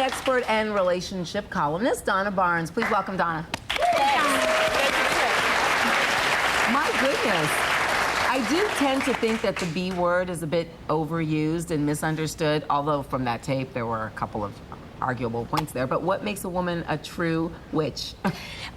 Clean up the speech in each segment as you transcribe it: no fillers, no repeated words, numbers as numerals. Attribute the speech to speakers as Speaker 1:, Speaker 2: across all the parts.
Speaker 1: expert and relationship columnist, Donna Barnes. Please welcome Donna. My goodness. I do tend to think that the B word is a bit overused and misunderstood, although from that tape there were a couple of arguable points there. But what makes a woman a true witch?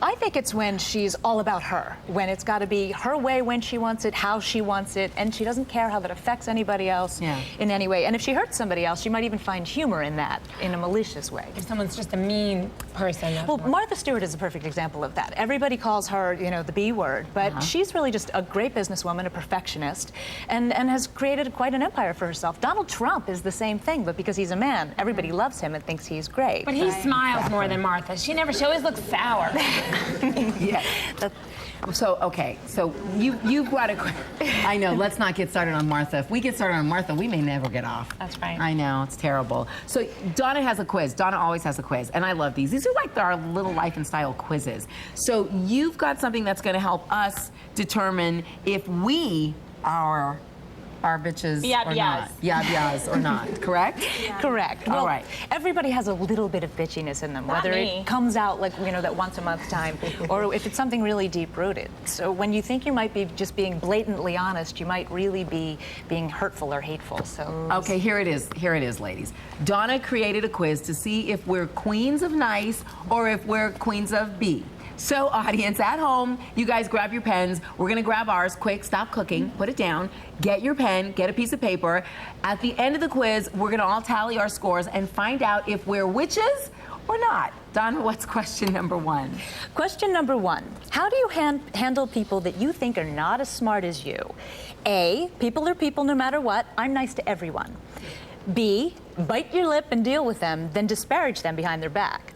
Speaker 2: I think it's when she's all about her, when it's got to be her way, when she wants it, how she wants it, and she doesn't care how that affects anybody else in any way. And if she hurts somebody else, she might even find humor in that, in a malicious way.
Speaker 3: If someone's just a mean person.
Speaker 2: Well, Martha Stewart is a perfect example of that. Everybody calls her, you know, the B word, but she's really just a great businesswoman, a perfectionist, and has created quite an empire for herself. Donald Trump is the same thing, but because he's a man, everybody loves him and thinks he's great.
Speaker 3: But he smiles more than Martha. She always looks sour.
Speaker 1: Yeah. So, okay, so you've got a... I know, let's not get started on Martha. If we get started on Martha, we may never get off.
Speaker 3: That's right.
Speaker 1: I know, it's terrible. So Donna has a quiz. Donna always has a quiz, and I love these. These are like our little life and style quizzes. So you've got something that's going to help us determine if we are bitches or not. Yab-yas or not, correct?
Speaker 2: Correct.
Speaker 1: All
Speaker 2: Well,
Speaker 1: right.
Speaker 2: everybody has a little bit of bitchiness in them, whether it comes out like, you know, that once a month time, or if it's something really deep-rooted. So when you think you might be just being blatantly honest, you might really be being hurtful or hateful. So
Speaker 1: Okay, here it is. Here it is, ladies. Donna created a quiz to see if we're queens of nice or if we're queens of B. So, audience at home, you guys grab your pens. We're gonna grab ours. Quick, stop cooking, put it down, get your pen, get a piece of paper. At the end of the quiz, we're gonna all tally our scores and find out if we're witches or not. Donna, what's question number one?
Speaker 2: Question number one, how do you handle people that you think are not as smart as you? A, people are people no matter what. I'm nice to everyone. B, bite your lip and deal with them, then disparage them behind their back.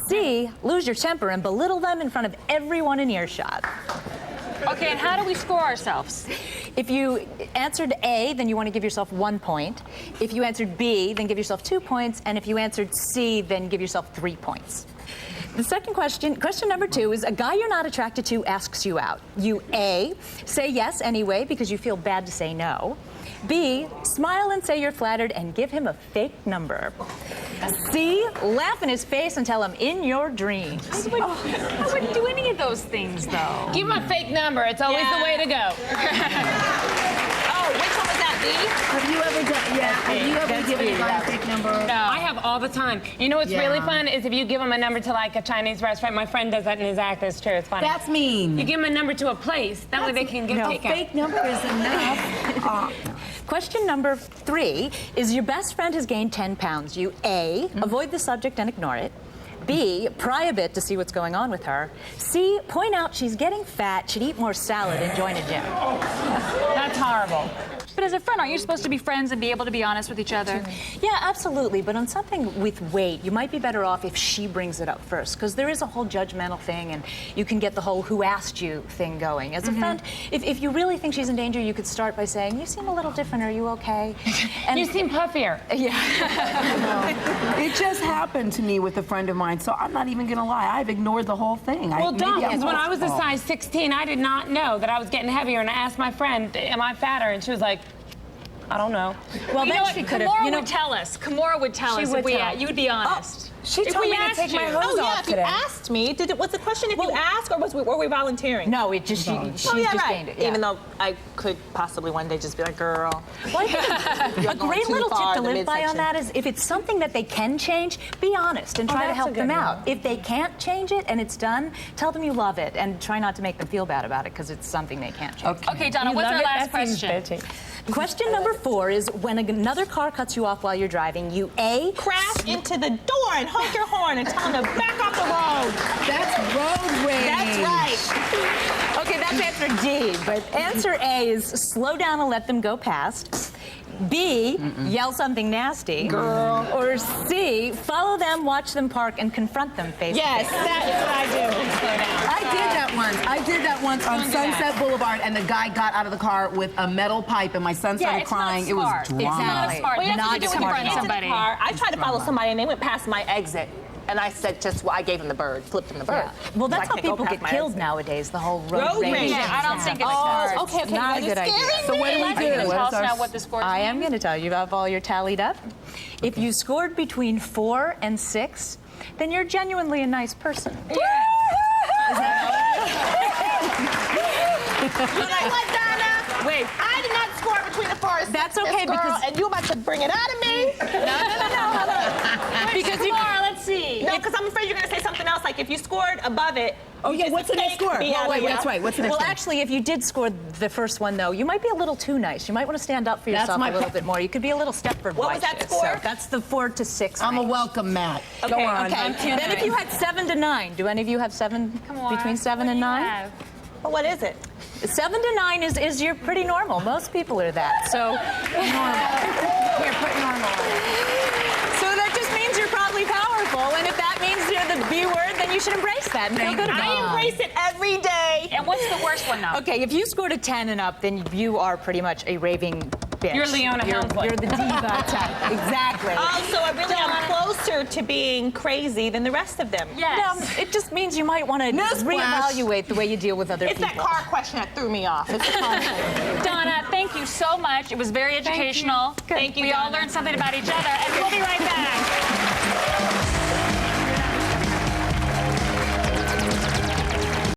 Speaker 2: C, lose your temper and belittle them in front of everyone in earshot.
Speaker 3: Okay, and how do we score ourselves?
Speaker 2: If you answered A, then you want to give yourself 1 point. If you answered B, then give yourself 2 points. And if you answered C, then give yourself 3 points. The second question number two, is a guy you're not attracted to asks you out. You A, say yes anyway because you feel bad to say no. B, smile and say you're flattered and give him a fake number. C, laugh in his face and tell him in your dreams.
Speaker 3: I wouldn't do any of those things, though. Give him a fake number. It's always the way to go.
Speaker 4: Oh, which one was that, B?
Speaker 1: Have you ever done, have you ever given a guy a fake number?
Speaker 3: No. I have all the time. You know what's really fun is if you give him a number to like a Chinese restaurant. My friend does that in his act. It's true. It's funny.
Speaker 1: That's mean.
Speaker 3: You give him a number to a place. That way they can get takeout.
Speaker 1: Fake number is enough.
Speaker 2: Question number 3 is your best friend has gained 10 pounds. You A, avoid the subject and ignore it. B, pry a bit to see what's going on with her. C, point out she's getting fat, should eat more salad and join a gym.
Speaker 3: That's horrible.
Speaker 5: But as a friend, aren't you supposed to be friends and be able to be honest with each other?
Speaker 2: Yeah, absolutely. But on something with weight, you might be better off if she brings it up first, because there is a whole judgmental thing, and you can get the whole who asked you thing going. As a friend, if you really think she's in danger, you could start by saying, you seem a little different, are you okay?
Speaker 3: And you seem puffier.
Speaker 2: Yeah.
Speaker 1: It just happened to me with a friend of mine, so I'm not even gonna lie. I've ignored the whole thing.
Speaker 3: Well, don't, because when I was a size 16, I did not know that I was getting heavier, and I asked my friend, am I fatter? And she was like, I don't know.
Speaker 5: Well,
Speaker 2: then she could have.
Speaker 5: Kimora would tell us. Kimora would tell us if you would be honest.
Speaker 4: She told me to take my hose off today. If you asked me, was the question if you asked or were we volunteering?
Speaker 2: No, it just, she just gained it. Yeah.
Speaker 4: Even though I could possibly one day just be like, girl.
Speaker 2: Well, I think a great little tip to live by on that is if it's something that they can change, be honest and try to help them out. If they can't change it and it's done, tell them you love it and try not to make them feel bad about it because it's something they can't change.
Speaker 5: Okay, Donna, what's our last question?
Speaker 2: Question number 4 is when another car cuts you off while you're driving, you A,
Speaker 4: crash into the door and honk your horn and tell them to back off the road.
Speaker 1: That's road rage.
Speaker 4: That's right.
Speaker 2: Okay, that's answer D, but answer A is slow down and let them go past. B, yell something nasty.
Speaker 4: Girl.
Speaker 2: Or C, follow them, watch them park, and confront them face to face.
Speaker 4: Yes, that is what I do.
Speaker 1: I did that once. I did that once on Sunset Boulevard, and the guy got out of the car with a metal pipe, and my son started crying. It was drama.
Speaker 5: It's not smart.
Speaker 4: Well,
Speaker 5: Not to confront somebody.
Speaker 4: I tried to follow somebody, and they went past my exit.
Speaker 6: And I said, I gave him the bird, flipped him the bird.
Speaker 2: Well, that's
Speaker 6: I
Speaker 2: how
Speaker 6: can't go
Speaker 2: people
Speaker 6: past
Speaker 2: get
Speaker 6: my
Speaker 2: killed
Speaker 6: husband.
Speaker 2: nowadays, the whole road
Speaker 4: Road
Speaker 2: rage.
Speaker 4: rage.
Speaker 5: Yeah, I don't think it's
Speaker 4: Oh,
Speaker 5: smart.
Speaker 4: okay, okay.
Speaker 2: Not a good idea.
Speaker 1: So what do we
Speaker 5: Are you
Speaker 1: do?
Speaker 5: going to
Speaker 1: What
Speaker 5: tell
Speaker 1: is
Speaker 5: us
Speaker 1: our
Speaker 5: now what the score is?
Speaker 2: I am going to tell you. You have all your tallied up. If you scored between 4 and 6, then you're genuinely a nice person.
Speaker 4: You know what, Donna?
Speaker 2: Wait.
Speaker 4: I did not score between the 4 and 6.
Speaker 2: That's okay,
Speaker 4: girl,
Speaker 2: because-
Speaker 4: and you about to bring it out of me.
Speaker 5: Because let's see.
Speaker 4: No, because I'm afraid you're going to say something else, like if you scored above it.
Speaker 1: Oh, yeah, what's the next score?
Speaker 4: Wait,
Speaker 1: Wait, that's right. What's the next
Speaker 2: Well,
Speaker 1: one?
Speaker 2: actually, if you did score the first one, though, you might be a little too nice. You might want to stand up for
Speaker 1: That's
Speaker 2: yourself
Speaker 1: my
Speaker 2: a little
Speaker 1: po-
Speaker 2: bit more. You could be a little Stepford.
Speaker 4: What was that
Speaker 2: Wife-ish.
Speaker 4: score?
Speaker 2: So that's the 4 to 6.
Speaker 1: I'm a
Speaker 2: range.
Speaker 1: welcome mat.
Speaker 4: Okay,
Speaker 1: Go on.
Speaker 4: okay.
Speaker 2: Then if you had 7 to 9, do any of you have 7
Speaker 5: Come on.
Speaker 2: between 7
Speaker 5: What
Speaker 2: and
Speaker 5: do you
Speaker 2: 9?
Speaker 5: have?
Speaker 4: But what is it?
Speaker 2: 7 to 9 is you're pretty normal. Most people are that. So
Speaker 3: Here, put normal on.
Speaker 2: so that just means you're probably powerful. And if that means you're the B word, then you should embrace that and feel good about it.
Speaker 4: I embrace it every day.
Speaker 5: And what's the worst one, though?
Speaker 2: Okay, if you scored a 10 and up, then you are pretty much a raving bitch.
Speaker 3: You're Leona Helmsley.
Speaker 2: You're the diva type. Exactly.
Speaker 4: Oh, so I really am closer to being crazy than the rest of them.
Speaker 5: Yes.
Speaker 2: It just means you might want to
Speaker 1: Newsflash.
Speaker 2: reevaluate the way you deal with other
Speaker 4: It's
Speaker 2: people.
Speaker 4: that car question that threw me off. It's the car question.
Speaker 5: Donna, thank you so much. It was very educational.
Speaker 4: Thank you,
Speaker 5: We all
Speaker 4: Donna.
Speaker 5: learned something about each other. And we'll